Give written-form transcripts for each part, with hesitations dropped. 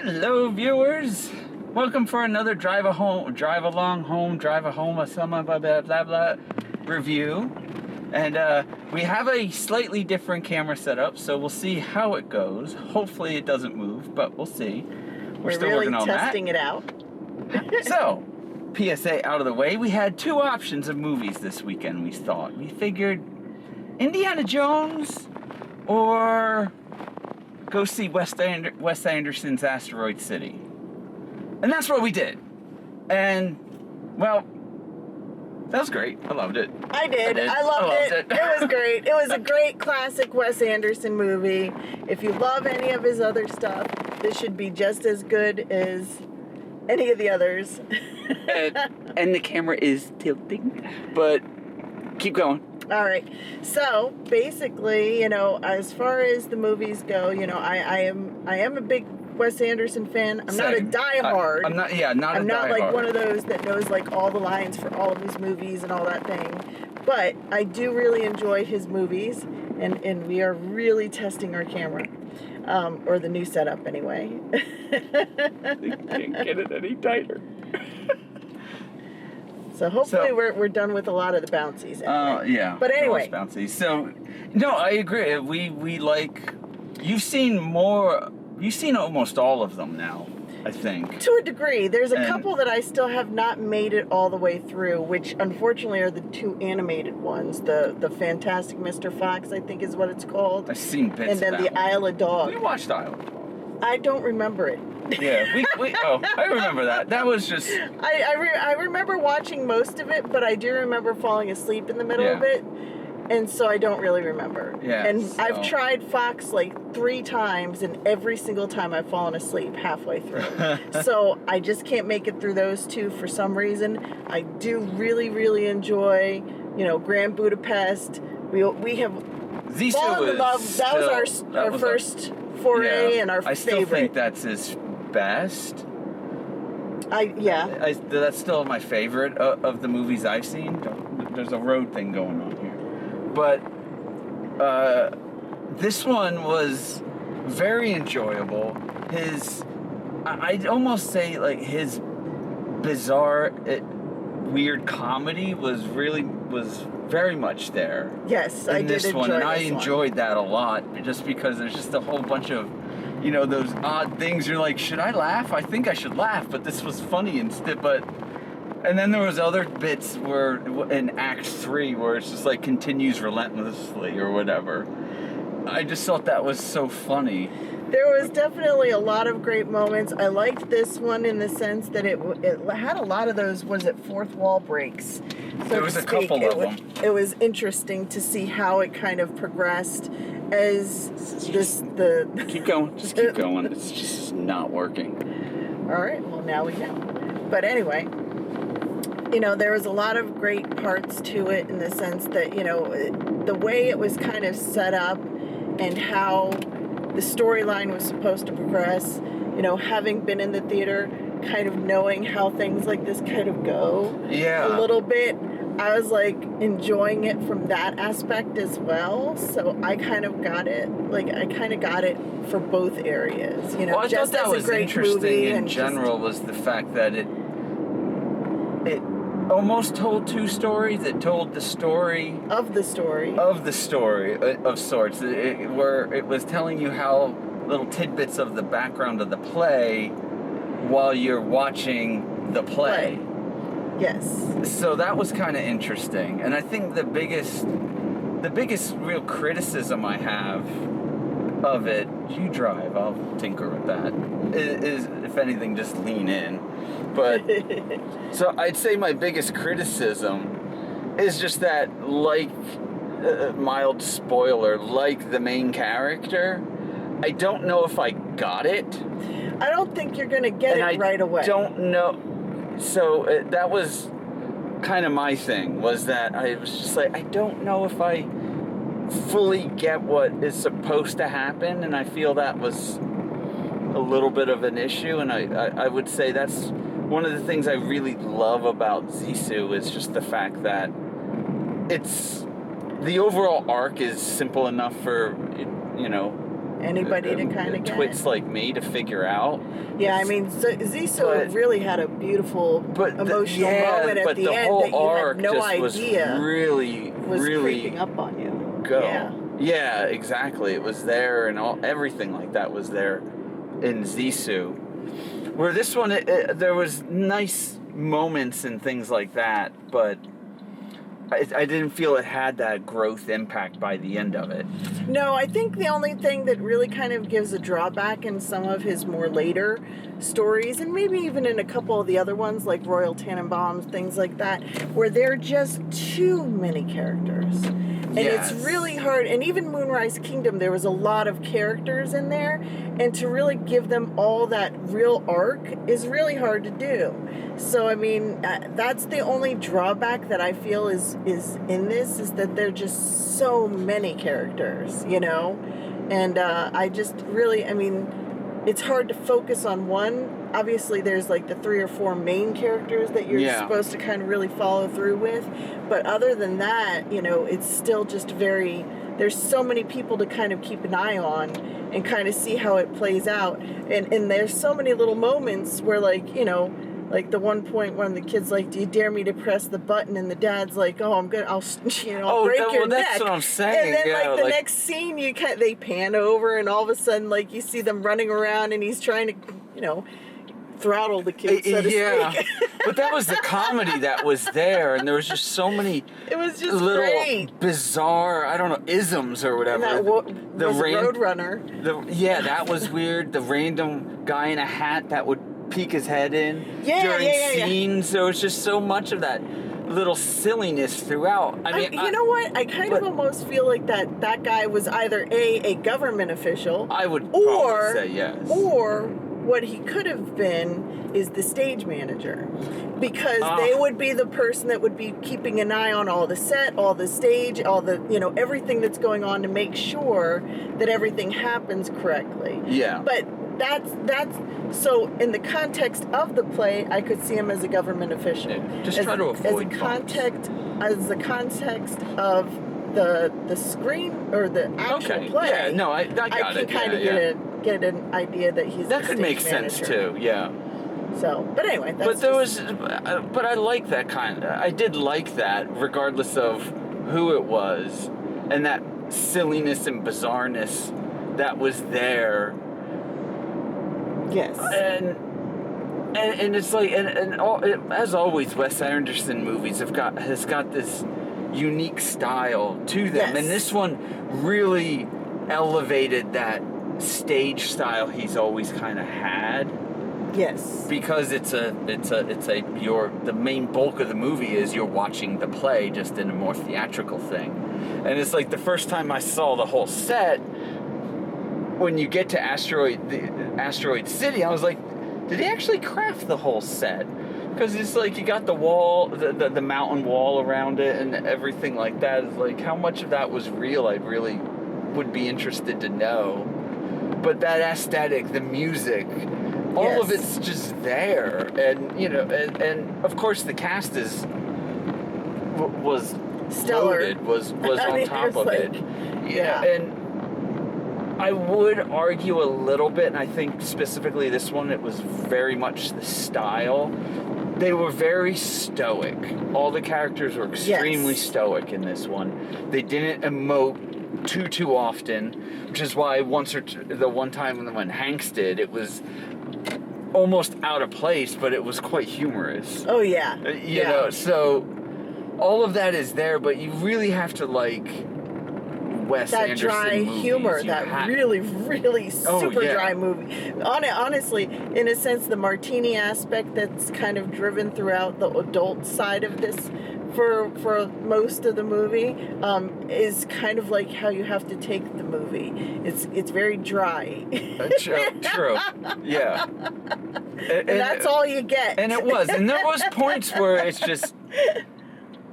Hello, viewers. Welcome for another drive along home, some blah blah blah blah review. And we have a slightly different camera setup, so we'll see how it goes. Hopefully, it doesn't move, but we'll see. We're still really working on that. testing it out. So, PSA out of the way. We had two options of movies this weekend. We figured Indiana Jones or go see Wes Anderson's Asteroid City. And that's what we did. And, well, that was great. I loved it. I did. I loved it. It was great. It was a great classic Wes Anderson movie. If you love any of his other stuff, this should be just as good as any of the others. and the camera is tilting, but keep going. All right. So basically, as far as the movies go, I am a big Wes Anderson fan. I'm not a diehard. I'm not. Yeah, not. I'm not diehard. like one of those that knows like all the lines for all of his movies and all that thing. But I do really enjoy his movies, and we are really testing our camera, or the new setup anyway. You can't get it any tighter. So hopefully we're done with a lot of the bouncies. Anyway. Yeah. But anyway. Bouncies. So, no, I agree. We like. You've seen almost all of them now, I think. To a degree. There's a couple that I still have not made it all the way through, which unfortunately are the two animated ones. The Fantastic Mr. Fox, I think is what it's called. I've seen bits and then of that the Isle of Dogs. We watched Isle of Dogs. I don't remember it. Yeah, I remember that. That was just... I remember watching most of it, but I do remember falling asleep in the middle of it, and so I don't really remember. Yeah, and I've tried Fox like 3 times, and every single time I've fallen asleep halfway through. So I just can't make it through those two for some reason. I do really, really enjoy, Grand Budapest. We have fallen in love. That was our first foray and our favorite. I still think that's his best. That's still my favorite of the movies I've seen. There's a road thing going on here, but this one was very enjoyable. I'd almost say like his bizarre, weird comedy was very much there. Yes, I did enjoy this one. And I enjoyed that a lot, just because there's just a whole bunch of, those odd things. You're like, should I laugh? I think I should laugh, but this was funny instead. And then there was other bits where in Act 3 where it's just like continues relentlessly or whatever. I just thought that was so funny. There was definitely a lot of great moments. I liked this one in the sense that it had a lot of those, fourth wall breaks. There was a couple of them. It was interesting to see how it kind of progressed as Keep going. Just keep going. It's just not working. All right. Well, now we know. But anyway, there was a lot of great parts to it in the sense that, the way it was kind of set up and how the storyline was supposed to progress, having been in the theater, kind of knowing how things like this kind of go a little bit. I was like enjoying it from that aspect as well. So I kind of got it. I kind of got it for both areas. Well, I thought that was interesting in general was the fact that it almost told 2 stories. It told the story of the story of sorts. Where it was telling you how little tidbits of the background of the play while you're watching the play. Yes. So that was kind of interesting, and I think the biggest real criticism I have of it, you drive, I'll tinker with that, is if anything, just lean in. But so I'd say my biggest criticism is just that, mild spoiler, like the main character, I don't know if I got it. I don't think you're going to get it right away. I don't know. So that was kind of my thing, was that I was just like, I don't know if I fully get what is supposed to happen, and I feel that was a little bit of an issue, and I would say that's one of the things I really love about Zissou is just the fact that the overall arc is simple enough for, anybody to kind of get. Twits like me to figure out. Yeah, I mean, Zissou really had a beautiful emotional moment at the end that you had no idea was creeping up on you. Yeah, exactly. It was there, and everything like that was there in Zissou. Where this one, there was nice moments and things like that, but I didn't feel it had that growth impact by the end of it. No, I think the only thing that really kind of gives a drawback in some of his more later stories, and maybe even in a couple of the other ones, like Royal Tannenbaums, things like that, where there are just too many characters. And it's really hard. And even Moonrise Kingdom, there was a lot of characters in there. And to really give them all that real arc is really hard to do. So, I mean, that's the only drawback that I feel is in this, is that there are just so many characters, you know? And I just really, I mean, it's hard to focus on one. Obviously, there's like the 3 or 4 main characters that you're supposed to kind of really follow through with. But other than that, you know, it's still just there's so many people to kind of keep an eye on and kind of see how it plays out. And there's so many little moments where, like, you know, like the one point when the kid's like, "Do you dare me to press the button?" And the dad's like, "Oh, I'll break your neck." That's what I'm saying. And then the next scene, they pan over, and all of a sudden, like, you see them running around, and he's trying to, you know, throttle the kid, so to speak. But that was the comedy that was there, and there was just so many little bizarre, I don't know, isms or whatever. And that Roadrunner. That was weird. The random guy in a hat that would peek his head in during scenes. There was just so much of that little silliness throughout. I mean, you know what? I kind of almost feel like that guy was either a government official. I would probably say yes. Or what he could have been is the stage manager, because they would be the person that would be keeping an eye on all the set, all the stage, all the, you know, everything that's going on to make sure that everything happens correctly. Yeah. But that's so in the context of the play, I could see him as a government official. Yeah. Just try to avoid as the context of the screen or the actual play. Yeah, no, I got it. I can kind of get an idea that he's that could make sense too. Yeah. So, but anyway, that's but I like that I did like that, regardless of who it was, and that silliness and bizarreness that was there. Yes. And it's like, as always, Wes Anderson movies has got this unique style to them, yes. And this one really elevated that stage style he's always kind of had. Yes. Because the main bulk of the movie is you're watching the play just in a more theatrical thing. And it's like the first time I saw the whole set, when you get to Asteroid City, I was like, did he actually craft the whole set? Because it's like you got the wall, the mountain wall around it and everything like that. It's like, how much of that was real? I really would be interested to know. But that aesthetic, the music, all of it's just there, and you know, and of course the cast was stellar. Loaded, was on top of it. Yeah, and I would argue a little bit, and I think specifically this one, it was very much the style. They were very stoic. All the characters were extremely stoic in this one. They didn't emote too often, which is why the one time when Hanks did, it was almost out of place, but it was quite humorous. Oh yeah. You know, so all of that is there, but you really have to like Wes Anderson dry movies. Humor, really super dry movie. Honestly, in a sense, the martini aspect that's kind of driven throughout the adult side of this for most of the movie is kind of like how you have to take the movie. It's very dry. True. Yeah. And that's all you get. And it was. And there was points where it's just,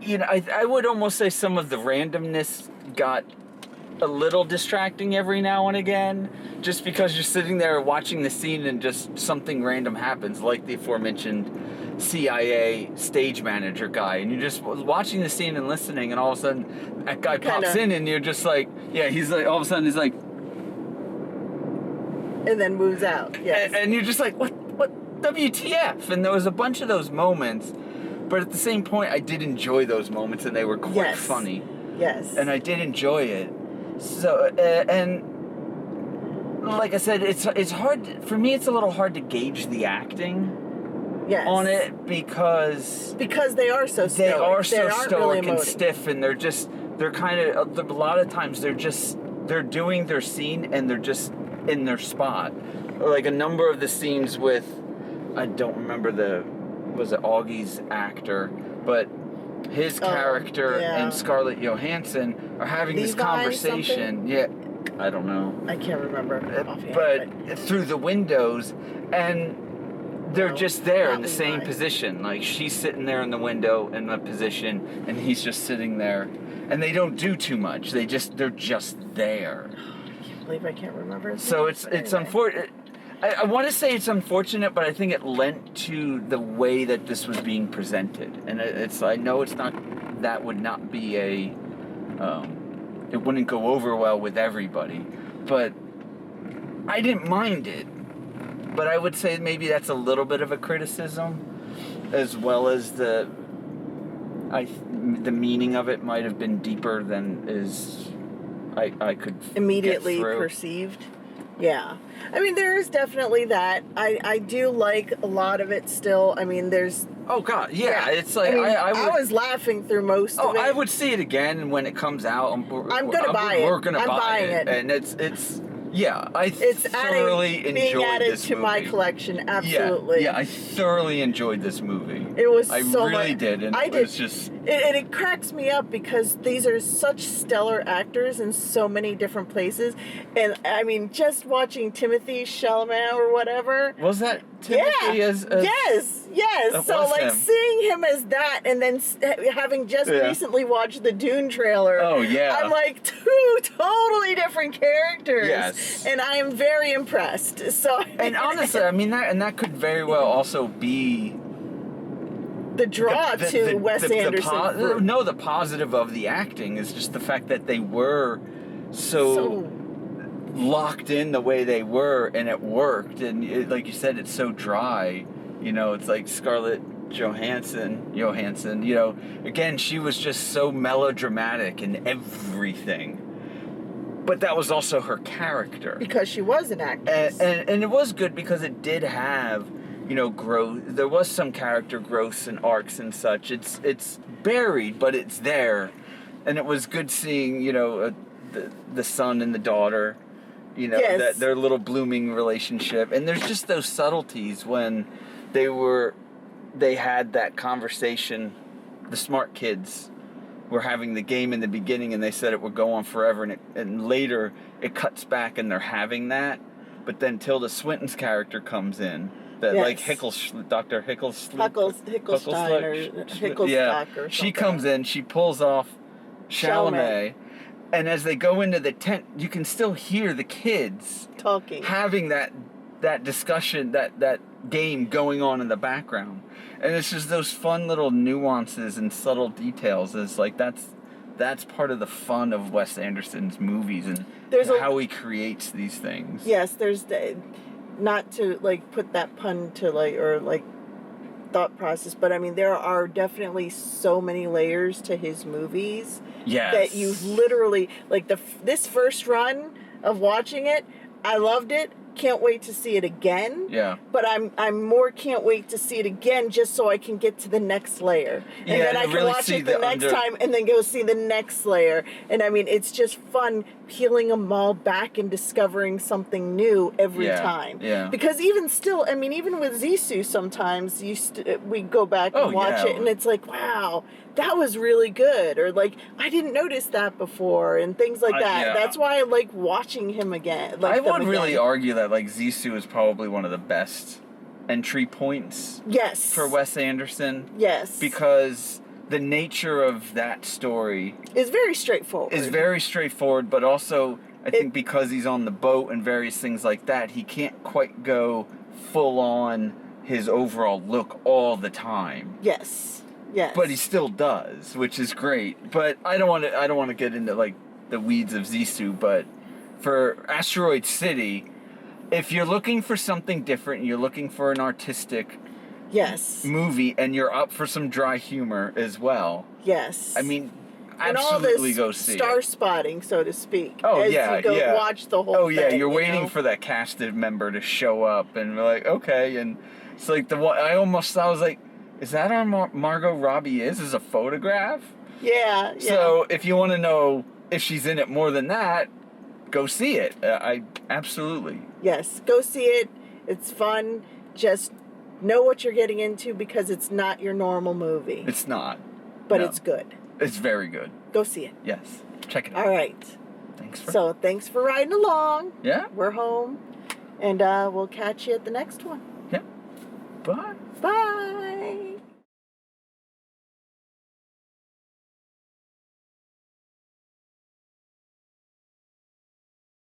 you know, I would almost say some of the randomness got a little distracting every now and again, just because you're sitting there watching the scene and just something random happens, like the aforementioned CIA stage manager guy, and you're just watching the scene and listening, and all of a sudden that guy pops in, and you're just like, he's like, all of a sudden he's like, And then moves out. Yes. And you're just like, what WTF? And there was a bunch of those moments, but at the same point, I did enjoy those moments, and they were quite funny. Yes. And I did enjoy it. So, and like I said, it's hard, for me, it's a little hard to gauge the acting. Yes. On it because they are so stoic. They are so stoic really and stiff, and they're kind of, a lot of times they're doing their scene and they're just in their spot. Like a number of the scenes with, I don't remember was it Augie's actor, but his character and Scarlett Johansson are having this conversation. Something? Yeah, I don't know. I can't remember. But through the windows, and they're just there in the same position. Like, she's sitting there in the window in a position, and he's just sitting there. And they don't do too much. They're just there. I can't believe I can't remember. So it's unfortunate. I want to say it's unfortunate, but I think it lent to the way that this was being presented. And I know it's not, that would not be it wouldn't go over well with everybody. But I didn't mind it. But I would say maybe that's a little bit of a criticism, as well as the meaning of it might have been deeper than I could immediately perceived. Yeah. I mean, there is definitely that. I do like a lot of it still. I mean, there's... Oh, God, yeah. It's like... I was laughing through most of it. I would see it again when it comes out. I'm going to buy it. We're going to buy it. And it's... Yeah, I thoroughly enjoyed this movie. Being added to my collection, absolutely. Yeah, I thoroughly enjoyed this movie. It was I so really did, and it was just... It cracks me up because these are such stellar actors in so many different places. And, I mean, just watching Timothy Chalamet or whatever... Was that Timothy as... Yes. So, like, seeing him as that, and then having just recently watched the Dune trailer... Oh, yeah. I'm like, two totally different characters. Yes. And I am very impressed. So... And honestly, I mean, that could very well also be... The draw to Wes Anderson. The positive of the acting is just the fact that they were so locked in the way they were, and it worked. And like you said, it's so dry. You know, it's like Scarlett Johansson. You know, again, she was just so melodramatic in everything. But that was also her character. Because she was an actress. And it was good because it did have... You know, growth. There was some character growths and arcs and such. It's buried, but it's there, and it was good seeing, you know, the son and the daughter, you know, that their little blooming relationship. And there's just those subtleties when they had that conversation. The smart kids were having the game in the beginning, and they said it would go on forever, and later it cuts back, and they're having that. But then Tilda Swinton's character comes in. Like Dr. Hickelstock or she comes in, she pulls off Chalamet, and as they go into the tent, you can still hear the kids talking, having that discussion, that game going on in the background, and it's just those fun little nuances and subtle details. It's like that's part of the fun of Wes Anderson's movies and how he creates these things. Yes, there's not to like put that pun to like thought process, but I mean there are definitely so many layers to his movies that you literally like this first run of watching it, I loved it. Can't wait to see it again. Yeah. But I'm more can't wait to see it again just so I can get to the next layer. And then I can really watch it the next time and then go see the next layer. And I mean, it's just fun peeling them all back and discovering something new every time. Yeah. Because even still, I mean, even with Zissou sometimes we go back and watch it and it's like, wow, that was really good. Or like, I didn't notice that before and things like that. That's why I like watching him again. I would really argue that like Zissou is probably one of the best entry points for Wes Anderson. Yes. Because the nature of that story is very straightforward. But also I think because he's on the boat and various things like that, he can't quite go full on his overall look all the time. Yes. But he still does, which is great. But I don't want to get into like the weeds of Zissou, but for Asteroid City, if you're looking for something different, you're looking for an artistic Yes. movie, and you're up for some dry humor as well. Yes. I mean, and all absolutely this go see star it. spotting, so to speak. Oh, as yeah, you go yeah. watch the whole Oh yeah, thing, you're waiting know? for that casted member to show up, and we're like, okay, and it's like the one I was like, is that on Margot Robbie? Is a photograph? Yeah. So if you want to know if she's in it more than that, go see it. I absolutely. Yes, go see it. It's fun. Just know what you're getting into because it's not your normal movie. It's not. But No. it's good. It's very good. Go see it. Yes. Check it out. All right. Thanks for riding along. Yeah. We're home. And we'll catch you at the next one. Yeah. Bye. Bye.